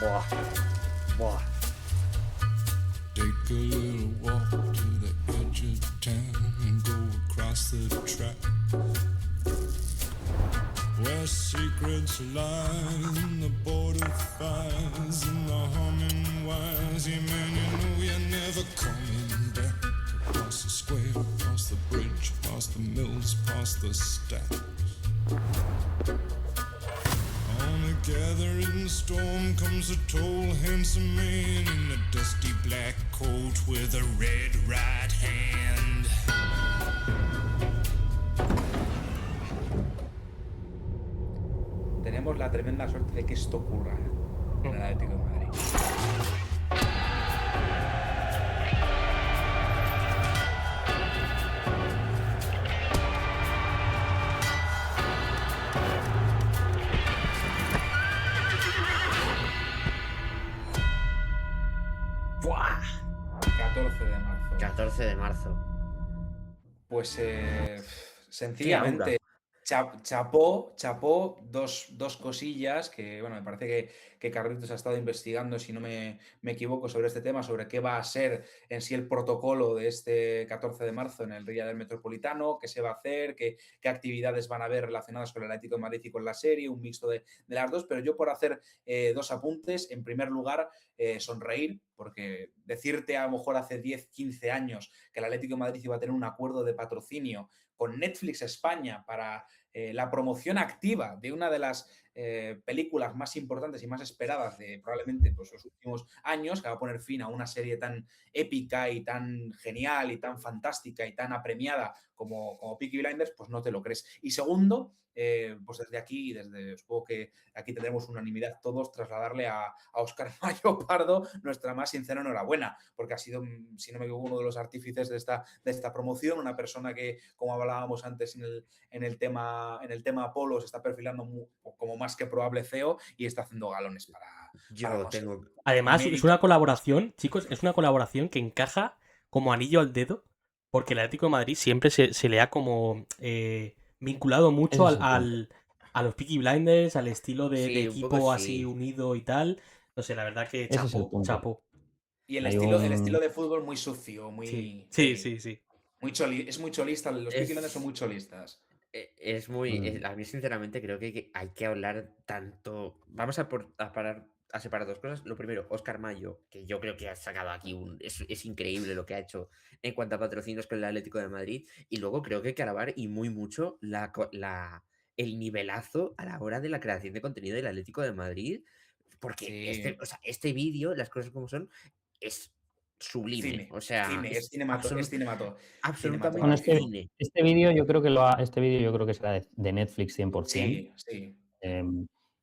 Buah, buah. Take a little walk to the edge of town and go across the track where secrets lie in the border fires and the humming wires. Yeah, man, you know you're never coming back. Across the square, across the bridge, past the mills, past the stacks. On a gathering storm comes a tall, handsome man in a dusty black coat with a red right hand. Tenemos la tremenda suerte de que esto ocurra en el Atlético de Madrid. ¡Buah! 14 de marzo. 14 de marzo. Pues Qué sencillamente chapó dos cosillas que, bueno, me parece que Carlitos ha estado investigando, si no me equivoco, sobre este tema, sobre qué va a ser en sí el protocolo de este 14 de marzo en el Día del Metropolitano, qué se va a hacer, qué actividades van a haber relacionadas con el Atlético de Madrid y con la serie, un mixto de las dos, pero yo por hacer dos apuntes, en primer lugar, sonreír, porque decirte a lo mejor hace 10, 15 años que el Atlético de Madrid iba a tener un acuerdo de patrocinio con Netflix España para la promoción activa de una de las películas más importantes y más esperadas de probablemente pues, los últimos años, que va a poner fin a una serie tan épica y tan genial y tan fantástica y tan apremiada como Peaky Blinders, pues no te lo crees. Y segundo, pues desde aquí, supongo que aquí tendremos unanimidad todos, trasladarle a Óscar Mayo Pardo nuestra más sincera enhorabuena, porque ha sido, si no me equivoco, uno de los artífices de esta promoción, una persona que, como hablábamos antes en el tema Apolo, se está perfilando como más que probable CEO y está haciendo galones para Yo conseguir. tengo. Además, es una colaboración, chicos, es una colaboración que encaja como anillo al dedo, porque el Atlético de Madrid siempre se le ha como vinculado mucho Ese es el punto. a los Peaky Blinders, al estilo de Sí, un poco equipo sí. así unido y tal. No sé, la verdad que Ese es el chapó, punto. chapó. Y el Hay estilo de fútbol muy sucio, Sí, muy, sí. muy es muy cholista. Los Peaky Blinders son muy cholistas. Es muy. Mm. A mí, sinceramente, creo que hay que hablar tanto. Vamos a separar dos cosas. Lo primero, Óscar Mayo, que yo creo que ha sacado aquí es increíble lo que ha hecho en cuanto a patrocinios con el Atlético de Madrid. Y luego creo que hay que alabar y muy mucho el nivelazo a la hora de la creación de contenido del Atlético de Madrid. Porque Sí. este vídeo, las cosas como son, es sublime. Cine, O sea, cine, es absolutamente Bueno, cine. este vídeo yo creo que será de Netflix 100%. Sí.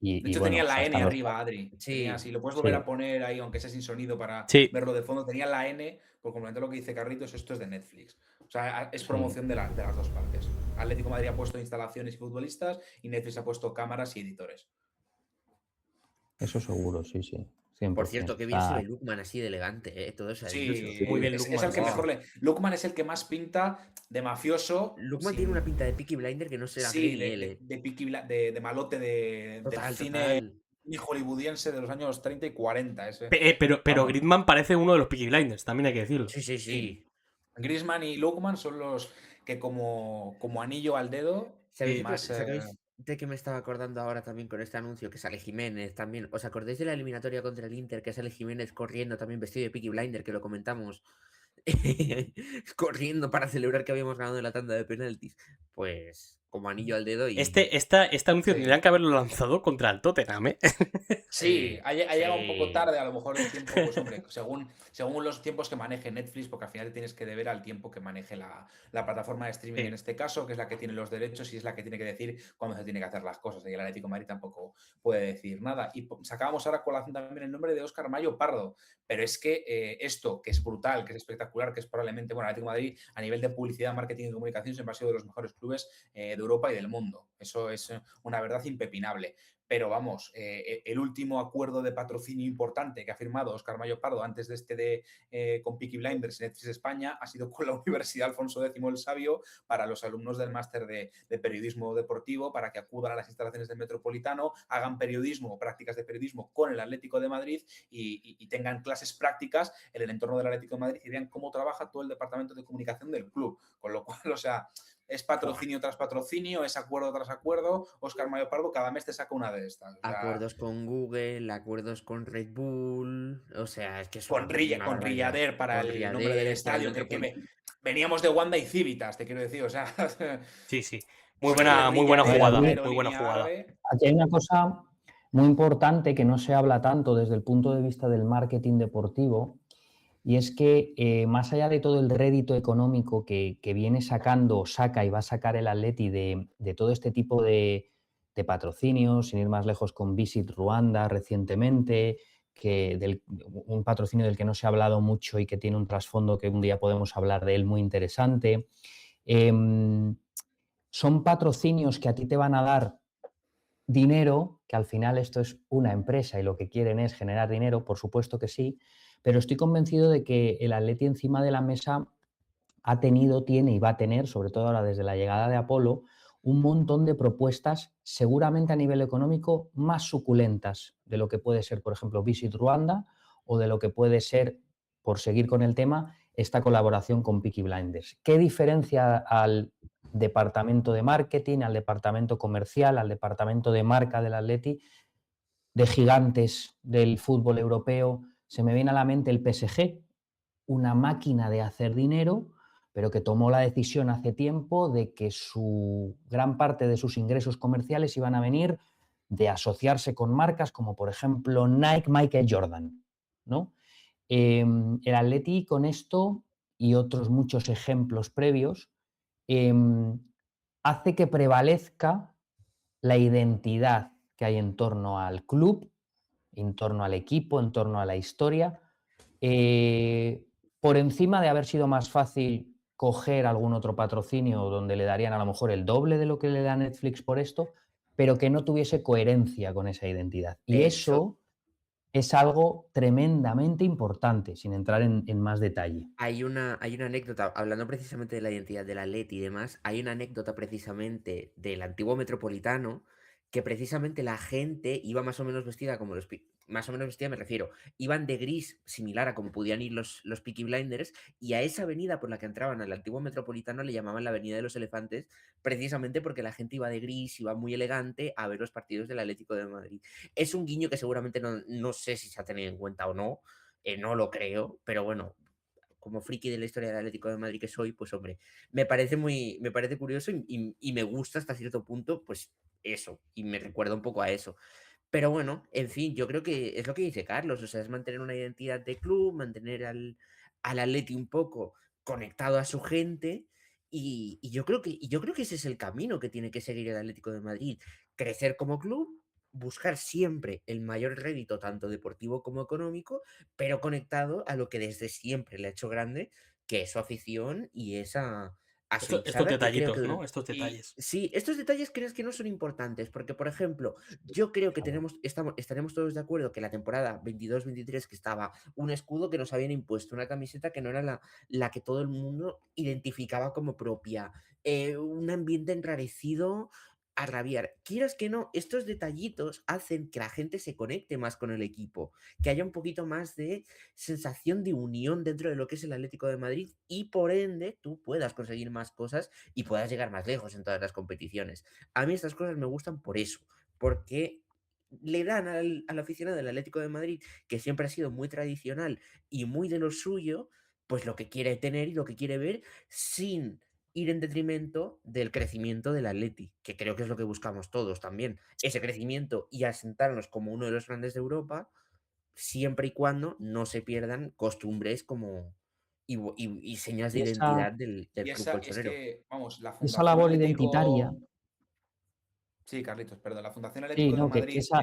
Y De hecho, bueno, tenía pues la N están los- arriba, Adri. Sí. Si lo puedes volver Sí. a poner ahí, aunque sea sin sonido, para Sí. verlo de fondo, tenía la N, por complementar lo que dice Carlitos, esto es de Netflix. O sea, es Sí. promoción de las dos partes. Atlético de Madrid ha puesto instalaciones y futbolistas y Netflix ha puesto cámaras y editores. Eso seguro, sí. 100%. Por cierto, qué bien se ve Lookman así de elegante, todo eso. Sí, Muy bien, es Lookman, el que sí. mejor Lookman es el que más pinta de mafioso. Lookman tiene una pinta de Peaky Blinder que no se la cree Sí, ni él. de malote del cine hollywoodiense de los años 30 y 40. Pero Vamos. Griezmann parece uno de los Peaky Blinders, también hay que decirlo. Sí. Griezmann y Lookman son los que como anillo al dedo. ¿Sabéis de qué me estaba acordando ahora también con este anuncio? Que sale Jiménez también. ¿Os acordáis de la eliminatoria contra el Inter? Que sale Jiménez corriendo también vestido de Peaky Blinder, que lo comentamos. Corriendo para celebrar que habíamos ganado en la tanda de penaltis. Pues como anillo al dedo y... Este anuncio tendrían que haberlo lanzado contra el Tottenham, ¿eh? Sí, ha llegado un poco tarde, a lo mejor el tiempo, pues hombre, según los tiempos que maneje Netflix, porque al final tienes que deber al tiempo que maneje la plataforma de streaming Sí. en este caso, que es la que tiene los derechos y es la que tiene que decir cuándo se tiene que hacer las cosas. Y el Atlético de Madrid tampoco puede decir nada. Y sacábamos ahora a colación también el nombre de Óscar Mayo Pardo, pero es que esto, que es brutal, que es espectacular, que es probablemente, bueno, el Atlético de Madrid a nivel de publicidad, marketing y comunicación siempre ha sido de los mejores clubes de Europa y del mundo. Eso es una verdad impepinable. Pero vamos, el último acuerdo de patrocinio importante que ha firmado Óscar Mayo Pardo antes de con Peaky Blinders en Netflix España ha sido con la Universidad Alfonso X el Sabio para los alumnos del máster de periodismo deportivo, para que acudan a las instalaciones del Metropolitano, hagan periodismo o prácticas de periodismo con el Atlético de Madrid y tengan clases prácticas en el entorno del Atlético de Madrid y vean cómo trabaja todo el departamento de comunicación del club. Con lo cual, o sea, es patrocinio tras patrocinio, es acuerdo tras acuerdo. Óscar Mayo Pardo cada mes te saca una de estas. O sea, Acuerdos con Google, acuerdos con Red Bull, o sea, es que es con una con barbaridad. Rillader para Con el nombre del Riader, para el estadio, Metropol- veníamos de Wanda y Civitas, te quiero decir, o sea, Sí, sí. Muy ponerle buena Rillader jugada. a una Aquí- Muy buena aerolínea jugada. árabe. Aquí hay una cosa muy importante que no se habla tanto desde el punto de vista del marketing deportivo, y es que más allá de todo el rédito económico que viene saca y va a sacar el Atleti de todo este tipo de patrocinios, sin ir más lejos con Visit Ruanda recientemente, un patrocinio del que no se ha hablado mucho y que tiene un trasfondo que un día podemos hablar de él muy interesante. Son patrocinios que a ti te van a dar dinero, que al final esto es una empresa y lo que quieren es generar dinero, por supuesto que sí, pero estoy convencido de que el Atleti encima de la mesa tiene y va a tener, sobre todo ahora desde la llegada de Apolo, un montón de propuestas seguramente a nivel económico más suculentas de lo que puede ser, por ejemplo, Visit Ruanda o de lo que puede ser, por seguir con el tema, esta colaboración con Peaky Blinders. ¿Qué diferencia al departamento de marketing, al departamento comercial, al departamento de marca del Atleti, de gigantes del fútbol europeo? Se me viene a la mente el PSG, una máquina de hacer dinero, pero que tomó la decisión hace tiempo de que gran parte de sus ingresos comerciales iban a venir de asociarse con marcas como, por ejemplo, Nike, Michael Jordan, ¿no? El Atleti con esto y otros muchos ejemplos previos hace que prevalezca la identidad que hay en torno al club, en torno al equipo, en torno a la historia, por encima de haber sido más fácil coger algún otro patrocinio donde le darían a lo mejor el doble de lo que le da Netflix por esto, pero que no tuviese coherencia con esa identidad. Y De hecho, eso es algo tremendamente importante, sin entrar en más detalle. hay una anécdota, hablando precisamente de la identidad del Atleti y demás, hay una anécdota precisamente del antiguo Metropolitano, que precisamente la gente iba más o menos vestida como más o menos vestida me refiero, iban de gris, similar a como podían ir los Peaky Blinders, y a esa avenida por la que entraban al antiguo Metropolitano le llamaban la Avenida de los Elefantes, precisamente porque la gente iba de gris, iba muy elegante a ver los partidos del Atlético de Madrid. Es un guiño que seguramente no sé si se ha tenido en cuenta o no, no lo creo, pero bueno, como friki de la historia del Atlético de Madrid que soy, pues hombre, me parece curioso y me gusta hasta cierto punto, pues eso, y me recuerda un poco a eso. Pero bueno, en fin, yo creo que es lo que dice Carlos, o sea, es mantener una identidad de club, mantener al Atleti un poco conectado a su gente. Y yo creo que ese es el camino que tiene que seguir el Atlético de Madrid. Crecer como club, buscar siempre el mayor rédito, tanto deportivo como económico, pero conectado a lo que desde siempre le ha hecho grande, que es su afición y a su Estos hinchada, que creo detallitos, que... ¿no? Estos Y detalles. sí, estos detalles crees que no son importantes, porque por ejemplo, yo creo que estaremos todos de acuerdo que la temporada 22-23 que estaba un escudo que nos habían impuesto, una camiseta que no era la que todo el mundo identificaba como propia, un ambiente enrarecido a rabiar. Quieras que no, estos detallitos hacen que la gente se conecte más con el equipo, que haya un poquito más de sensación de unión dentro de lo que es el Atlético de Madrid y por ende tú puedas conseguir más cosas y puedas llegar más lejos en todas las competiciones. A mí estas cosas me gustan por eso, porque le dan al aficionado del Atlético de Madrid, que siempre ha sido muy tradicional y muy de lo suyo, pues lo que quiere tener y lo que quiere ver sin ir en detrimento del crecimiento del Atleti, que creo que es lo que buscamos todos también. Ese crecimiento y asentarnos como uno de los grandes de Europa, siempre y cuando no se pierdan costumbres como y señas de Y esa, identidad del Y club es colchonero. que, vamos, la esa Fundación labor identitaria, Atlético. Sí, Carlitos, perdón. La Fundación sí, Atlético de no, que Madrid. esa,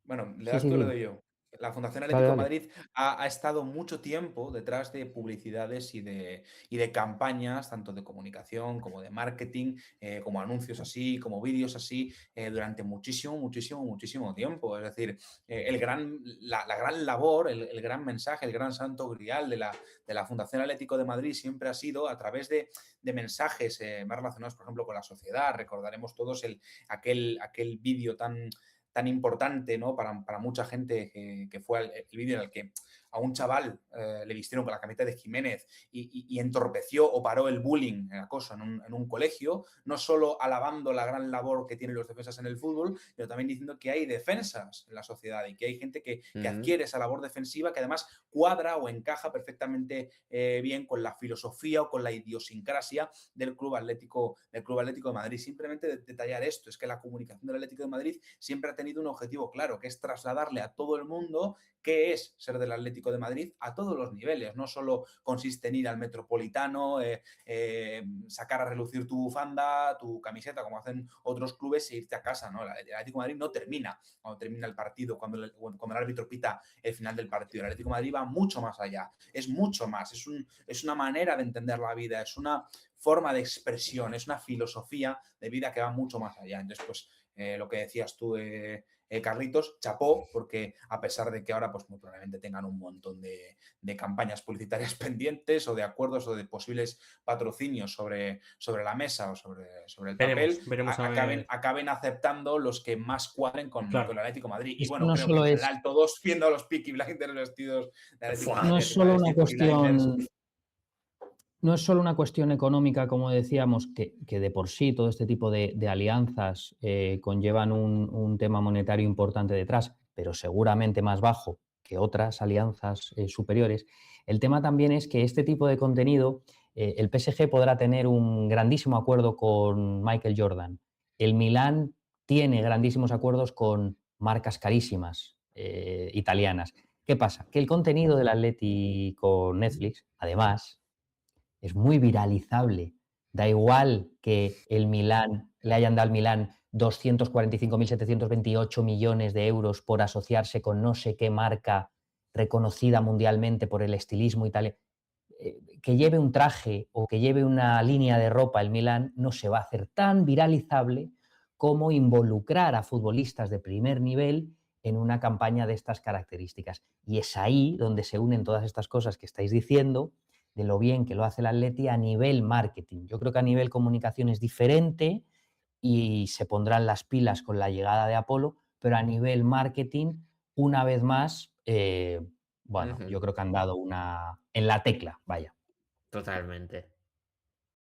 Bueno, ¿le sí, das sí, tú o le dime. doy yo? La Fundación Dale, Atlético de dale. Madrid ha estado mucho tiempo detrás de publicidades y de campañas, tanto de comunicación como de marketing, como anuncios así, como vídeos así, durante muchísimo, muchísimo, muchísimo tiempo. Es decir, la gran labor, el gran mensaje, el gran santo grial de la Fundación Atlético de Madrid siempre ha sido a través de mensajes más relacionados, por ejemplo, con la sociedad. Recordaremos todos aquel vídeo tan importante, ¿no? Para mucha gente que fue el vídeo en el que a un chaval le vistieron con la camiseta de Jiménez y entorpeció o paró el bullying, el acoso en un colegio, no solo alabando la gran labor que tienen los defensas en el fútbol, pero también diciendo que hay defensas en la sociedad y que hay gente que adquiere esa labor defensiva que además cuadra o encaja perfectamente bien con la filosofía o con la idiosincrasia del Club Atlético de Madrid. Simplemente detallar esto, es que la comunicación del Atlético de Madrid siempre ha tenido un objetivo claro, que es trasladarle a todo el mundo qué es ser del Atlético de Madrid a todos los niveles. No solo consiste en ir al Metropolitano, sacar a relucir tu bufanda, tu camiseta, como hacen otros clubes, e irte a casa, ¿no? El Atlético de Madrid no termina cuando termina el partido, cuando el árbitro pita el final del partido. El Atlético de Madrid va mucho más allá, es mucho más, es una manera de entender la vida, es una forma de expresión, es una filosofía de vida que va mucho más allá. Entonces, pues, lo que decías tú, Carlitos, chapó, porque a pesar de que ahora pues muy probablemente tengan un montón de campañas publicitarias pendientes o de acuerdos o de posibles patrocinios sobre la mesa o sobre el papel, Veremos a ver. acaben aceptando los que más cuadren con Claro. el Atlético de Madrid. Es Y que bueno, no creo que solo en es, general todos viendo a los Peaky Blinders vestidos de Atlético de Fua. Madrid, no es encima de solo una vestir Peaky Blinders. cuestión, no es solo una cuestión económica, como decíamos, que de por sí todo este tipo de alianzas conllevan un tema monetario importante detrás, pero seguramente más bajo que otras alianzas superiores. El tema también es que este tipo de contenido, el PSG podrá tener un grandísimo acuerdo con Michael Jordan. El Milán tiene grandísimos acuerdos con marcas carísimas italianas. ¿Qué pasa? Que el contenido del Atleti con Netflix, además, es muy viralizable. Da igual que el Milán le hayan dado al Milán 245.728 millones de euros por asociarse con no sé qué marca reconocida mundialmente por el estilismo y tal. Que lleve un traje o que lleve una línea de ropa el Milán no se va a hacer tan viralizable como involucrar a futbolistas de primer nivel en una campaña de estas características. Y es ahí donde se unen todas estas cosas que estáis diciendo, de lo bien que lo hace el Atleti a nivel marketing. Yo creo que a nivel comunicación es diferente y se pondrán las pilas con la llegada de Apolo, pero a nivel marketing, una vez más, bueno, yo creo que han dado una en la tecla, vaya. Totalmente.